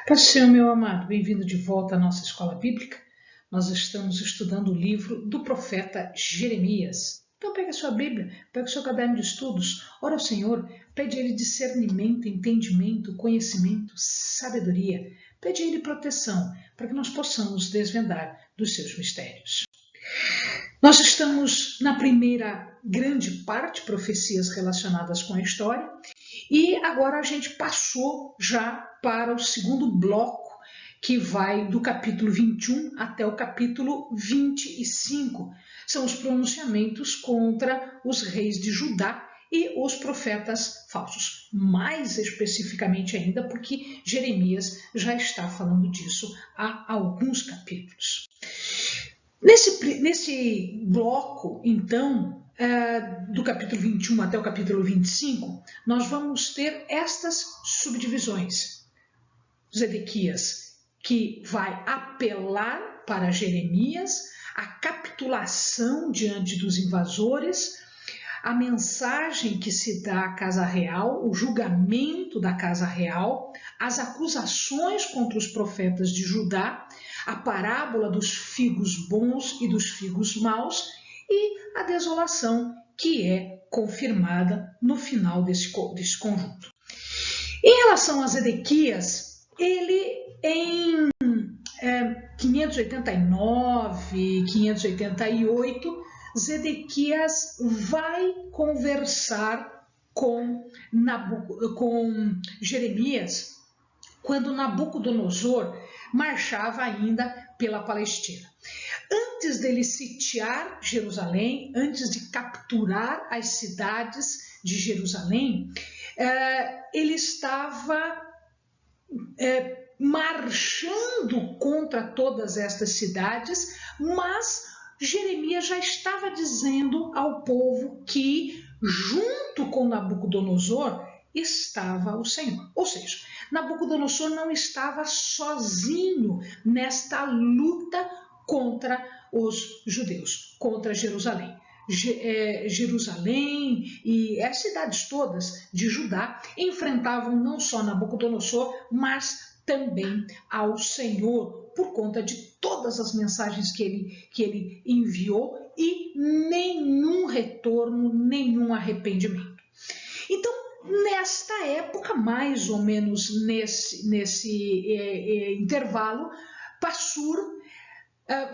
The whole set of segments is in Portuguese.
Paz do Senhor, meu amado, bem-vindo de volta à nossa escola bíblica. Nós estamos estudando o livro do profeta Jeremias. Então pega a sua Bíblia, pega o seu caderno de estudos, ora ao Senhor, pede a Ele discernimento, entendimento, conhecimento, sabedoria. Pede a Ele proteção, para que nós possamos desvendar dos seus mistérios. Nós estamos na primeira grande parte, profecias relacionadas com a história, e agora a gente passou já para o segundo bloco, que vai do capítulo 21 até o capítulo 25. São os pronunciamentos contra os reis de Judá e os profetas falsos. Mais especificamente ainda, porque Jeremias já está falando disso há alguns capítulos. Nesse bloco, então, do capítulo 21 até o capítulo 25, nós vamos ter estas subdivisões. Zedequias, que vai apelar para Jeremias, a capitulação diante dos invasores, a mensagem que se dá à casa real, o julgamento da casa real, as acusações contra os profetas de Judá, a parábola dos figos bons e dos figos maus e a desolação que é confirmada no final desse conjunto. Em relação a Zedequias, ele em 589, 588, Zedequias vai conversar com Jeremias quando Nabucodonosor marchava ainda pela Palestina. Antes dele sitiar Jerusalém, antes de capturar as cidades de Jerusalém, ele estava marchando contra todas estas cidades, mas Jeremias já estava dizendo ao povo que, junto com Nabucodonosor, estava o Senhor. Ou seja, Nabucodonosor não estava sozinho nesta luta contra os judeus, contra Jerusalém. Jerusalém e as cidades todas de Judá enfrentavam não só Nabucodonosor, mas também ao Senhor, por conta de todas as mensagens que ele enviou e nenhum retorno, nenhum arrependimento. Então, nesta época, mais ou menos nesse intervalo, Passur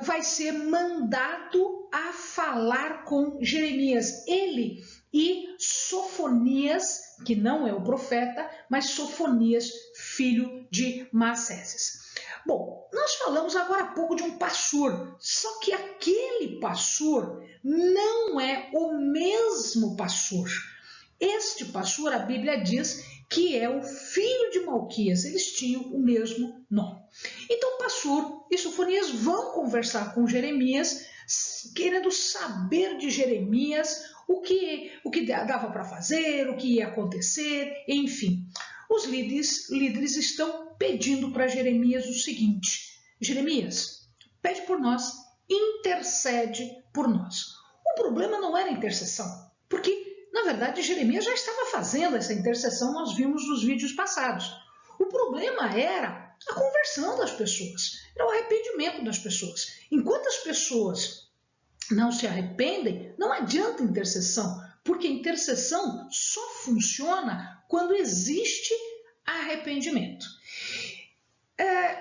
vai ser mandado a falar com Jeremias. Ele e Sofonias, que não é o profeta, mas Sofonias, filho de Maaseses. Bom, nós falamos agora há pouco de um Passur, só que aquele Passur não é o mesmo Passur. Este Passur, a Bíblia diz que é o filho de Malquias, eles tinham o mesmo nome. Então Passur e Sofonias vão conversar com Jeremias, querendo saber de Jeremias o que dava para fazer, o que ia acontecer, enfim. Os líderes estão pedindo para Jeremias o seguinte: Jeremias, pede por nós, intercede por nós. O problema não era a intercessão, porque na verdade, Jeremias já estava fazendo essa intercessão, nós vimos nos vídeos passados. O problema era a conversão das pessoas, era o arrependimento das pessoas. Enquanto as pessoas não se arrependem, não adianta intercessão, porque intercessão só funciona quando existe arrependimento.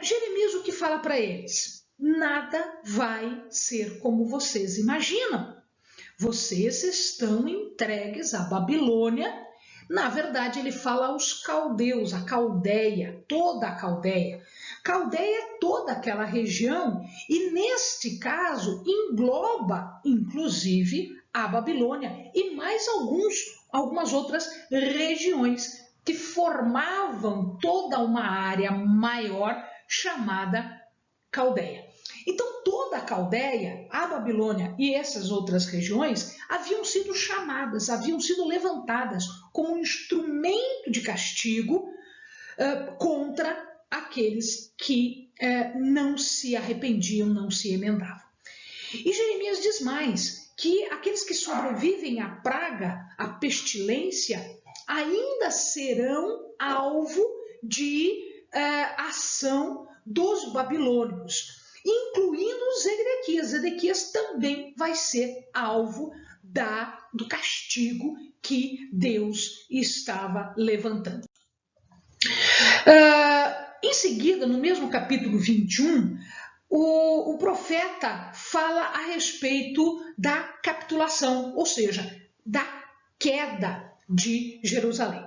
Jeremias o que fala para eles? Nada vai ser como vocês imaginam. Vocês estão entregues à Babilônia. Na verdade, ele fala aos caldeus, a Caldeia, toda a Caldeia. Caldeia é toda aquela região e, neste caso, engloba, inclusive, a Babilônia e mais algumas outras regiões que formavam toda uma área maior chamada Caldeia. Então, toda a Caldeia, a Babilônia e essas outras regiões haviam sido chamadas, haviam sido levantadas como um instrumento de castigo contra aqueles que não se arrependiam, não se emendavam. E Jeremias diz mais, que aqueles que sobrevivem à praga, à pestilência, ainda serão alvo de ação dos babilônicos, incluindo Zedequias. Zedequias também vai ser alvo do castigo que Deus estava levantando. Em seguida, no mesmo capítulo 21, o profeta fala a respeito da capitulação, ou seja, da queda de Jerusalém.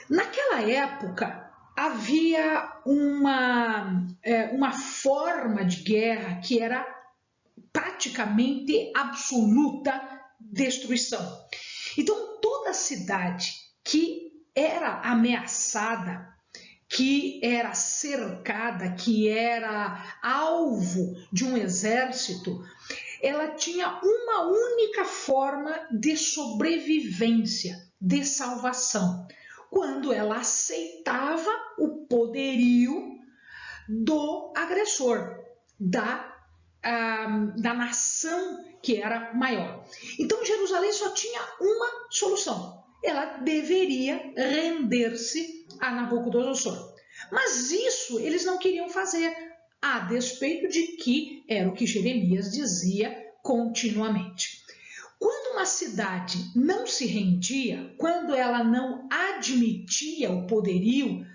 Naquela época, havia uma forma de guerra que era praticamente absoluta destruição. Então, toda cidade que era ameaçada, que era cercada, que era alvo de um exército, ela tinha uma única forma de sobrevivência, de salvação, quando ela aceitava o poderio do agressor, da nação que era maior. Então, Jerusalém só tinha uma solução. Ela deveria render-se a Nabucodonosor. Mas isso eles não queriam fazer, a despeito de que era o que Jeremias dizia continuamente. Quando uma cidade não se rendia, quando ela não admitia o poderio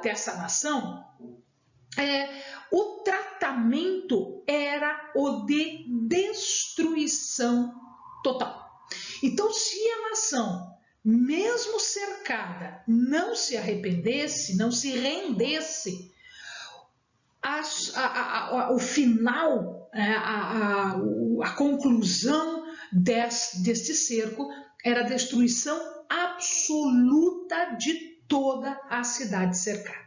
dessa nação, o tratamento era o de destruição total. Então, se a nação, mesmo cercada, não se arrependesse, não se rendesse, o final, a conclusão deste cerco era a destruição absoluta de toda a cidade cercada.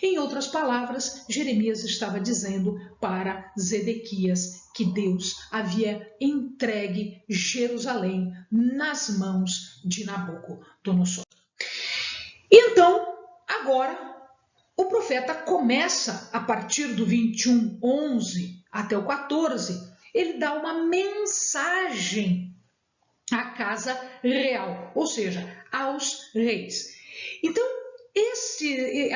Em outras palavras, Jeremias estava dizendo para Zedequias que Deus havia entregue Jerusalém nas mãos de Nabucodonosor. Então, agora, o profeta começa, a partir do 21:11 até o 14, ele dá uma mensagem à casa real, ou seja, aos reis. Então,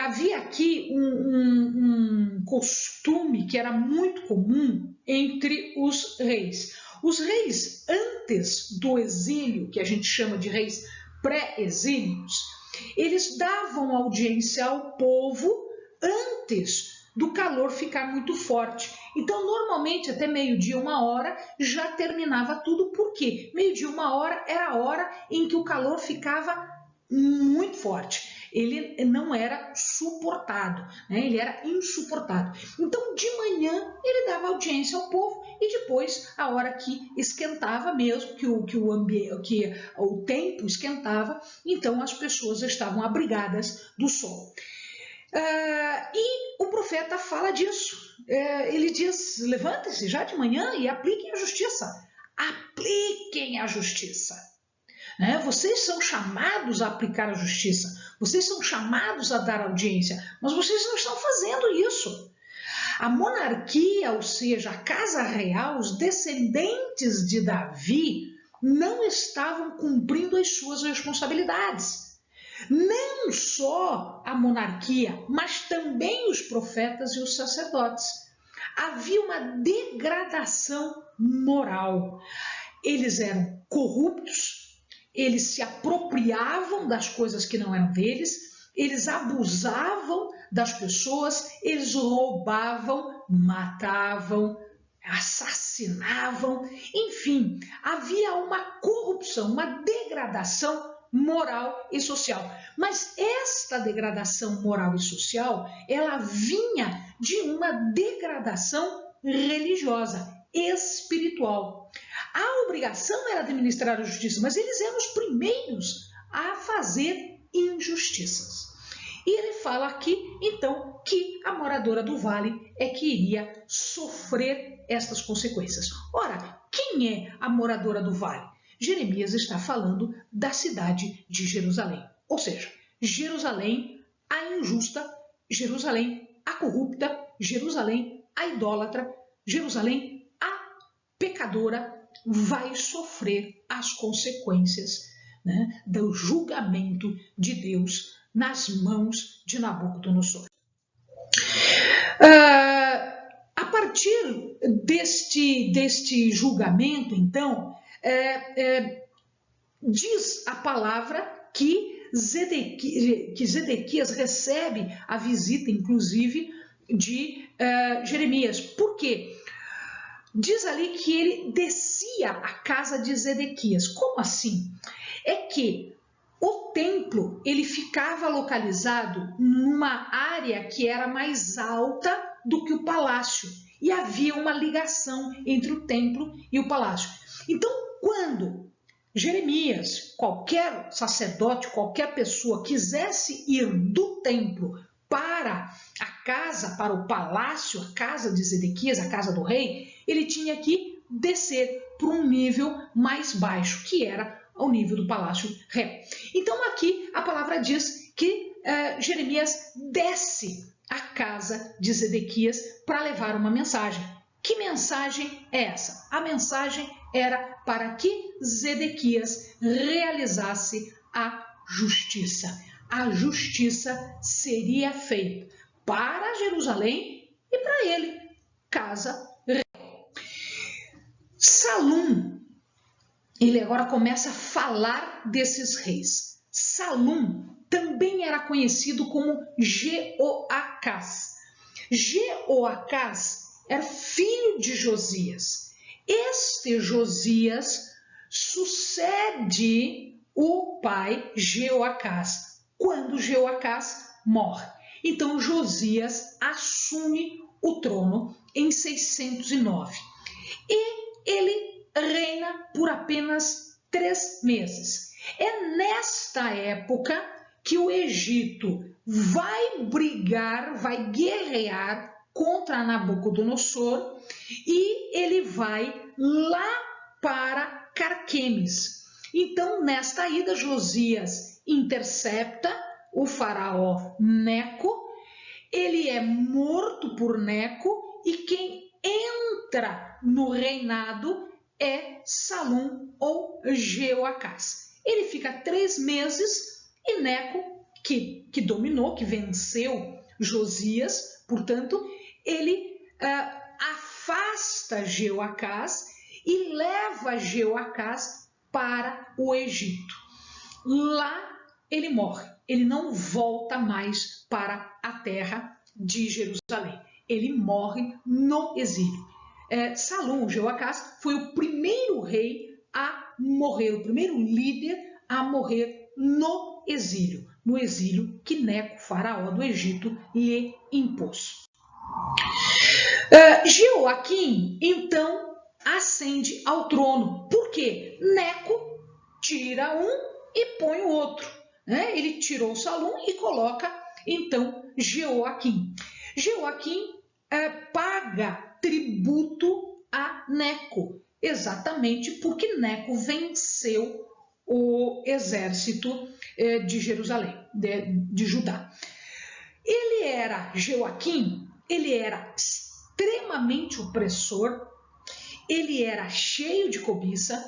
havia aqui um costume que era muito comum entre os reis. Os reis, antes do exílio, que a gente chama de reis pré-exílios, eles davam audiência ao povo antes do calor ficar muito forte. Então, normalmente, até meio-dia, 1h, já terminava tudo. Por quê? Meio-dia, 1h era a hora em que o calor ficava muito forte. Ele não era suportado, né? Ele era insuportável. Então, de manhã, ele dava audiência ao povo e depois, a hora que esquentava mesmo, que o tempo esquentava, então as pessoas estavam abrigadas do sol. E o profeta fala disso. Ele diz: levantem-se já de manhã e apliquem a justiça. Apliquem a justiça. Vocês são chamados a aplicar a justiça, vocês são chamados a dar audiência, mas vocês não estão fazendo isso. A monarquia, ou seja, a casa real, os descendentes de Davi, não estavam cumprindo as suas responsabilidades. Não só a monarquia, mas também os profetas e os sacerdotes. Havia uma degradação moral. Eles eram corruptos, eles se apropriavam das coisas que não eram deles, eles abusavam das pessoas, eles roubavam, matavam, assassinavam, enfim, havia uma corrupção, uma degradação moral e social. Mas esta degradação moral e social, ela vinha de uma degradação religiosa, espiritual. A obrigação era administrar a justiça, mas eles eram os primeiros a fazer injustiças. E ele fala aqui, então, que a moradora do vale é que iria sofrer estas consequências. Ora, quem é a moradora do vale? Jeremias está falando da cidade de Jerusalém. Ou seja, Jerusalém a injusta, Jerusalém a corrupta, Jerusalém a idólatra, Jerusalém a pecadora, vai sofrer as consequências, do julgamento de Deus nas mãos de Nabucodonosor. A partir deste julgamento, então, diz a palavra que Zedequias recebe a visita, inclusive, de Jeremias. Por quê? Diz ali que ele descia à casa de Zedequias. Como assim? É que o templo ele ficava localizado numa área que era mais alta do que o palácio. E havia uma ligação entre o templo e o palácio. Então, quando Jeremias, qualquer sacerdote, qualquer pessoa quisesse ir do templo para a casa, para o palácio, a casa de Zedequias, a casa do rei, ele tinha que descer para um nível mais baixo, que era ao nível do palácio real. Então aqui a palavra diz que Jeremias desce à casa de Zedequias para levar uma mensagem. Que mensagem é essa? A mensagem era para que Zedequias realizasse a justiça. A justiça seria feita para Jerusalém e para ele, casa real. Salum, ele agora começa a falar desses reis. Salum também era conhecido como Jeoacás. Jeoacás era filho de Josias. Este Josias sucede o pai Jeoacás, quando Jeoacás morre. Então Josias assume o trono em 609. E ele reina por apenas 3 meses. É nesta época que o Egito vai brigar, vai guerrear contra Nabucodonosor e ele vai lá para Carquemes. Então, nesta ida, Josias intercepta o faraó Neco, ele é morto por Neco e quem entra no reinado é Salum ou Jeoacás. Ele fica 3 meses e Neco, que dominou, que venceu Josias, portanto, ele afasta Jeoacás e leva Jeoacás para o Egito. Lá ele morre, ele não volta mais para a terra de Jerusalém. Ele morre no exílio. Salum, Jeoacás, foi o primeiro rei a morrer, o primeiro líder a morrer no exílio que Neco, faraó do Egito, lhe impôs. Jeoaquim, então, ascende ao trono. Por quê? Neco tira um e põe o outro. Né? Ele tirou Salum e coloca, então, Jeoaquim. Jeoaquim paga tributo a Neco, exatamente porque Neco venceu o exército de Jerusalém, de Judá. Jeoaquim, ele era extremamente opressor, ele era cheio de cobiça,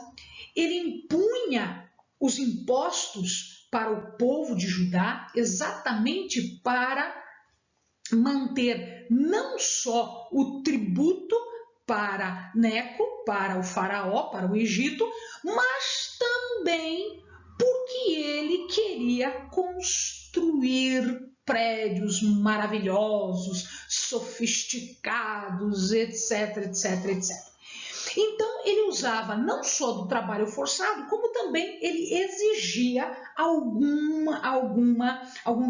ele impunha os impostos para o povo de Judá exatamente para manter não só o tributo para Neco, para o faraó, para o Egito, mas também porque ele queria construir prédios maravilhosos, sofisticados, etc, etc, etc. Então, ele usava não só do trabalho forçado, como também ele exigia algum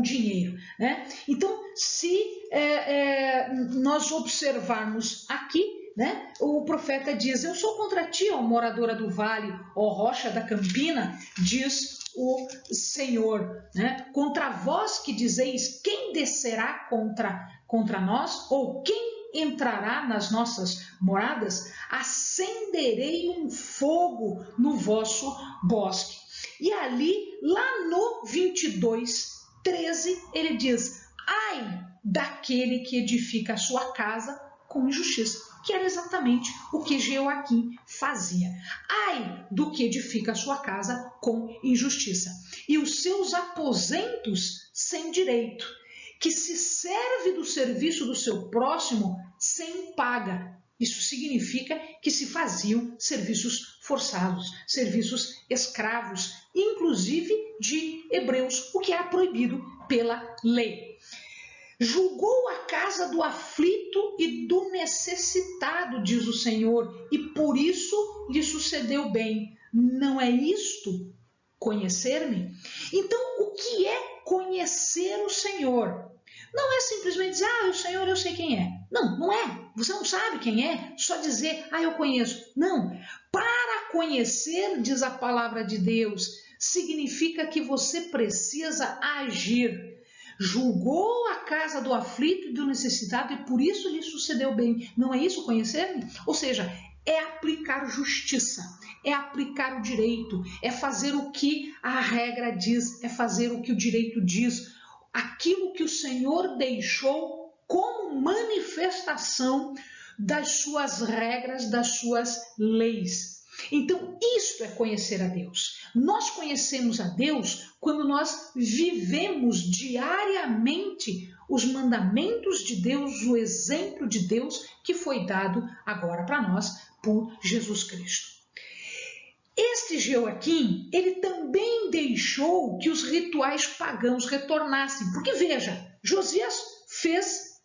dinheiro. Né? Então, se nós observarmos aqui, né, o profeta diz: eu sou contra ti, ó moradora do vale, ó rocha da campina, diz o Senhor, né? Contra vós que dizeis, quem descerá contra nós, ou quem entrará nas nossas moradas? Acenderei um fogo no vosso bosque. E ali, lá no 22:13, ele diz: ai daquele que edifica a sua casa com injustiça. que era exatamente o que Jeoaquim fazia. Ai do que edifica a sua casa com injustiça, e os seus aposentos sem direito, que se serve do serviço do seu próximo sem paga. Isso significa que se faziam serviços forçados, serviços escravos, inclusive de hebreus, o que era proibido pela lei. Julgou a casa do aflito e do necessitado, diz o Senhor, e por isso lhe sucedeu bem. Não é isto conhecer-me? Então, o que é conhecer o Senhor? Não é simplesmente dizer, o Senhor eu sei quem é. Não, não é. Você não sabe quem é, só dizer, eu conheço. Não. Para conhecer, diz a palavra de Deus, significa que você precisa agir. Julgou a casa do aflito e do necessitado e por isso lhe sucedeu bem. Não é isso conhecer-me? Ou seja, é aplicar justiça, é aplicar o direito, é fazer o que a regra diz, é fazer o que o direito diz, aquilo que o Senhor deixou como manifestação das suas regras, das suas leis. Então, isto é conhecer a Deus. Nós conhecemos a Deus quando nós vivemos diariamente os mandamentos de Deus, o exemplo de Deus que foi dado agora para nós por Jesus Cristo. Este Jeoaquim, ele também deixou que os rituais pagãos retornassem, porque veja, Josias fez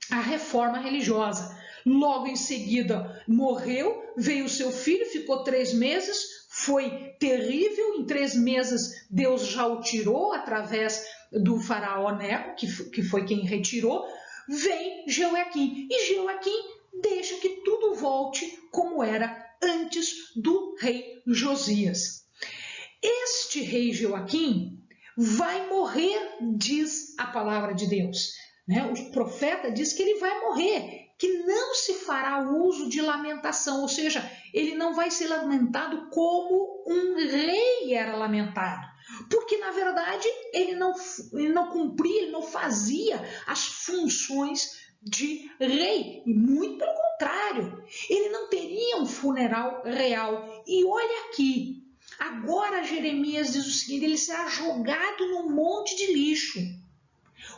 a reforma religiosa, logo em seguida morreu, veio seu filho, ficou 3 meses, foi terrível, em 3 meses Deus já o tirou através do faraó Neco, que foi quem retirou, vem Jeoaquim, e Jeoaquim deixa que tudo volte como era antes do rei Josias. Este rei Jeoaquim vai morrer, diz a palavra de Deus. O profeta diz que ele vai morrer, que não se fará uso de lamentação, ou seja, ele não vai ser lamentado como um rei era lamentado, porque na verdade ele não cumpria, ele não fazia as funções de rei, e muito pelo contrário, ele não teria um funeral real. E olha aqui, agora Jeremias diz o seguinte, ele será jogado num monte de lixo,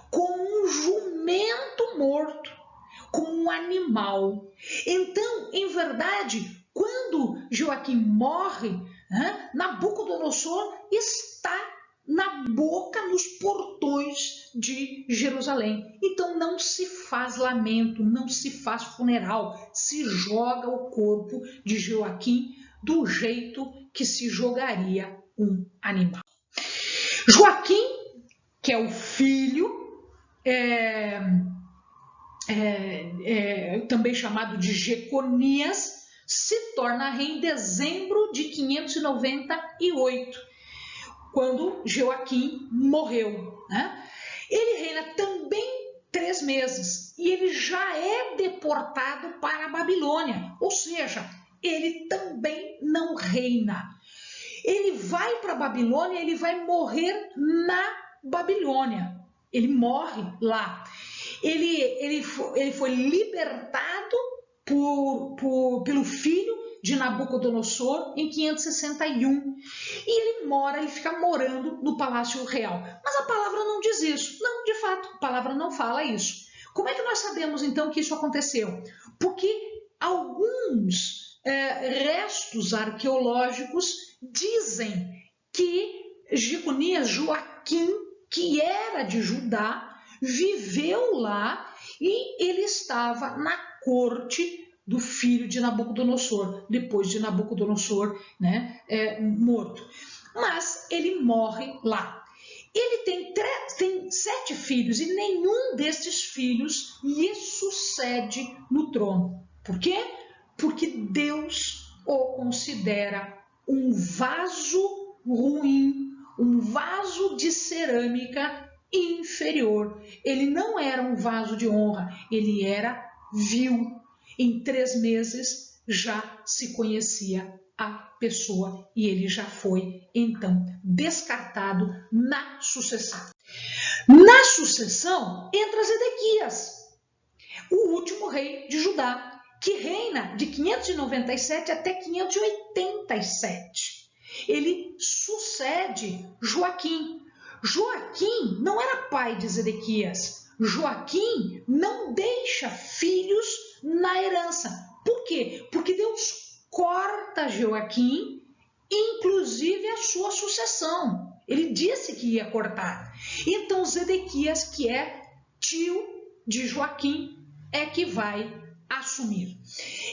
como um jumento morto, como um animal. Então, em verdade, quando Jeoaquim morre, Nabucodonosor está na boca, nos portões de Jerusalém. Então não se faz lamento, não se faz funeral, se joga o corpo de Jeoaquim do jeito que se jogaria um animal. Joaquim, que é o filho, também chamado de Jeconias, se torna rei em dezembro de 598, quando Jeoaquim morreu. Ele reina também 3 meses e ele já é deportado para a Babilônia, ou seja, ele também não reina. Ele vai para a Babilônia, ele vai morrer na Babilônia, ele morre lá. Ele foi libertado pelo filho de Nabucodonosor em 561. E ele fica morando no Palácio Real. Mas a palavra não diz isso. Não, de fato, a palavra não fala isso. Como é que nós sabemos então que isso aconteceu? Porque alguns restos arqueológicos dizem que Jeconias, Joaquim, que era de Judá, viveu lá e ele estava na corte do filho de Nabucodonosor, depois de Nabucodonosor morto. Mas ele morre lá. Ele tem 7 filhos e nenhum desses filhos lhe sucede no trono. Por quê? Porque Deus o considera um vaso ruim, um vaso de cerâmica inferior. Ele não era um vaso de honra, ele era vil. Em 3 meses já se conhecia a pessoa e ele já foi, então, descartado na sucessão. Na sucessão entra Zedequias, o último rei de Judá, que reina de 597 até 587. Ele sucede Joaquim. Joaquim não era pai de Zedequias. Joaquim não deixa filhos na herança. Por quê? Porque Deus corta Joaquim, inclusive a sua sucessão. Ele disse que ia cortar. Então Zedequias, que é tio de Joaquim, é que vai assumir.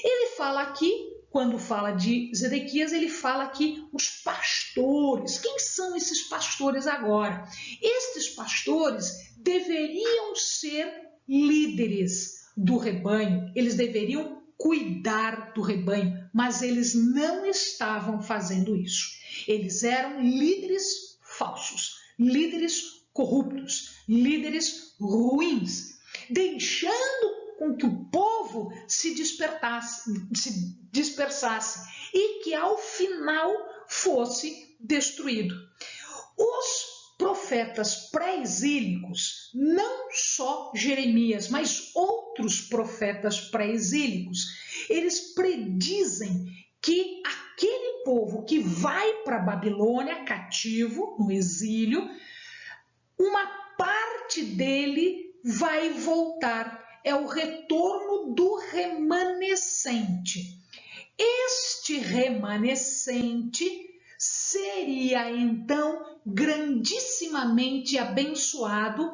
Ele fala aqui, quando fala de Zedequias, ele fala aqui os pastores. Quem são esses pastores agora? Estes pastores deveriam ser líderes do rebanho, eles deveriam cuidar do rebanho, mas eles não estavam fazendo isso. Eles eram líderes falsos, líderes corruptos, líderes ruins, deixando com que o povo se dispersasse e que ao final fosse destruído. Os profetas pré-exílicos, não só Jeremias, mas outros profetas pré-exílicos, eles predizem que aquele povo que vai para a Babilônia cativo, no exílio, uma parte dele vai voltar. É o retorno do remanescente. Este remanescente seria então grandissimamente abençoado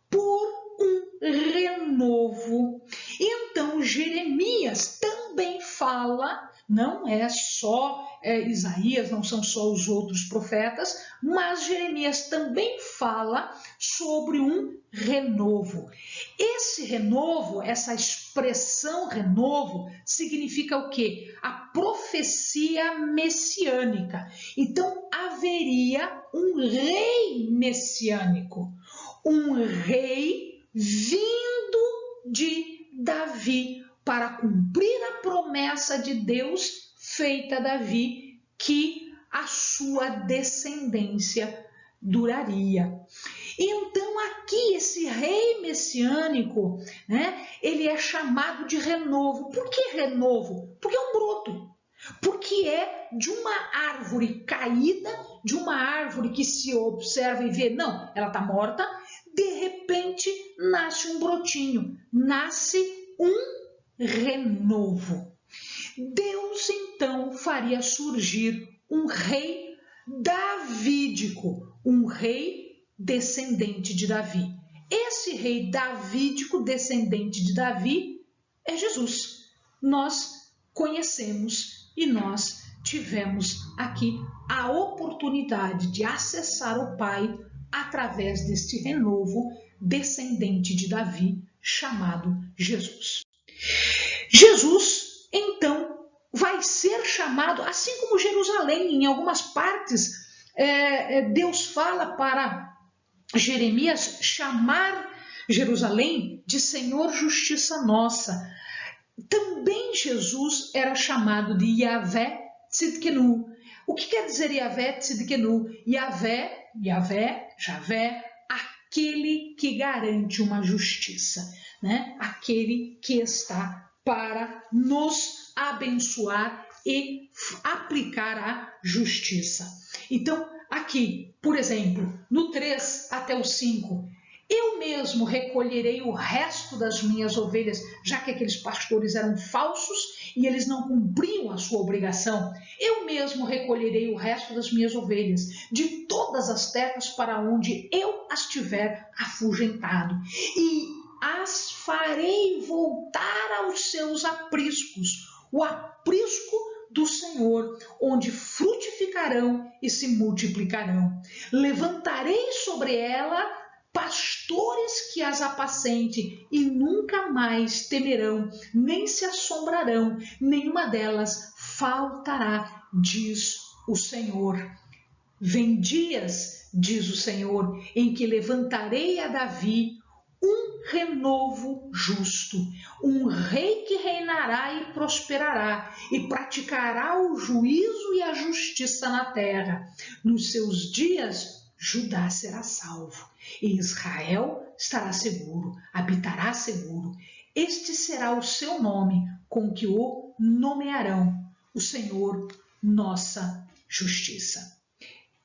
por um renovo. Então Jeremias também fala, não é só Isaías, não são só os outros profetas, mas Jeremias também fala sobre um renovo. Esse renovo, essa expressão renovo, significa o quê? A profecia messiânica. Então haveria um rei messiânico, um rei vindo de Davi para cumprir a promessa de Deus feita a Davi, que a sua descendência duraria. Então aqui esse rei messiânico, né, ele é chamado de renovo. Por que renovo? Porque é um broto. Porque é de uma árvore caída, de uma árvore que se observa e vê, não, ela está morta, de repente nasce um brotinho, nasce um renovo. Deus então faria surgir um rei davídico, um rei descendente de Davi. Esse rei davídico, descendente de Davi, é Jesus. Nós conhecemos e nós tivemos aqui a oportunidade de acessar o Pai através deste renovo descendente de Davi, chamado Jesus. Jesus, então, vai ser chamado, assim como Jerusalém, em algumas partes, Deus fala para Jeremias chamar Jerusalém de Senhor Justiça Nossa. Também Jesus era chamado de Yahvé Tzidkenu. O que quer dizer Yahvé Tzidkenu? Yahvé, Javé, aquele que garante uma justiça, né? Aquele que está para nos abençoar e aplicar a justiça. Então, aqui, por exemplo, no 3 até o 5, eu mesmo recolherei o resto das minhas ovelhas, já que aqueles pastores eram falsos e eles não cumpriam a sua obrigação. Eu mesmo recolherei o resto das minhas ovelhas, de todas as terras para onde eu as tiver afugentado, e as farei voltar aos seus apriscos, o aprisco do Senhor, onde frutificarão e se multiplicarão. Levantarei sobre ela pastores que as apacentem e nunca mais temerão, nem se assombrarão, nenhuma delas faltará, diz o Senhor. Vem dias, diz o Senhor, em que levantarei a Davi um renovo justo, um rei que reinará e prosperará e praticará o juízo e a justiça na terra. Nos seus dias, Judá será salvo e Israel estará seguro, habitará seguro. Este será o seu nome com que o nomearão, o Senhor, nossa justiça.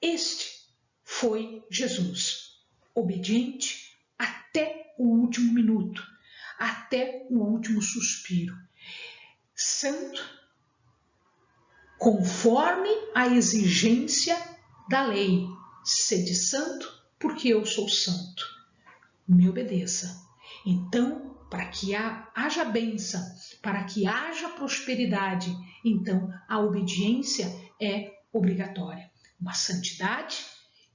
Este foi Jesus, obediente até o último minuto, até o último suspiro. Santo, conforme a exigência da lei. Sede santo, porque eu sou santo. Me obedeça. Então, para que haja bênção, para que haja prosperidade, então a obediência é obrigatória. Uma santidade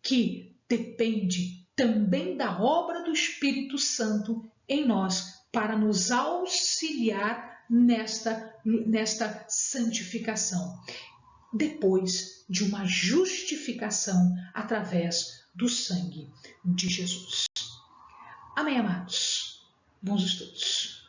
que depende também da obra do Espírito Santo em nós, para nos auxiliar nesta santificação, depois de uma justificação através do sangue de Jesus. Amém, amados? Bons estudos.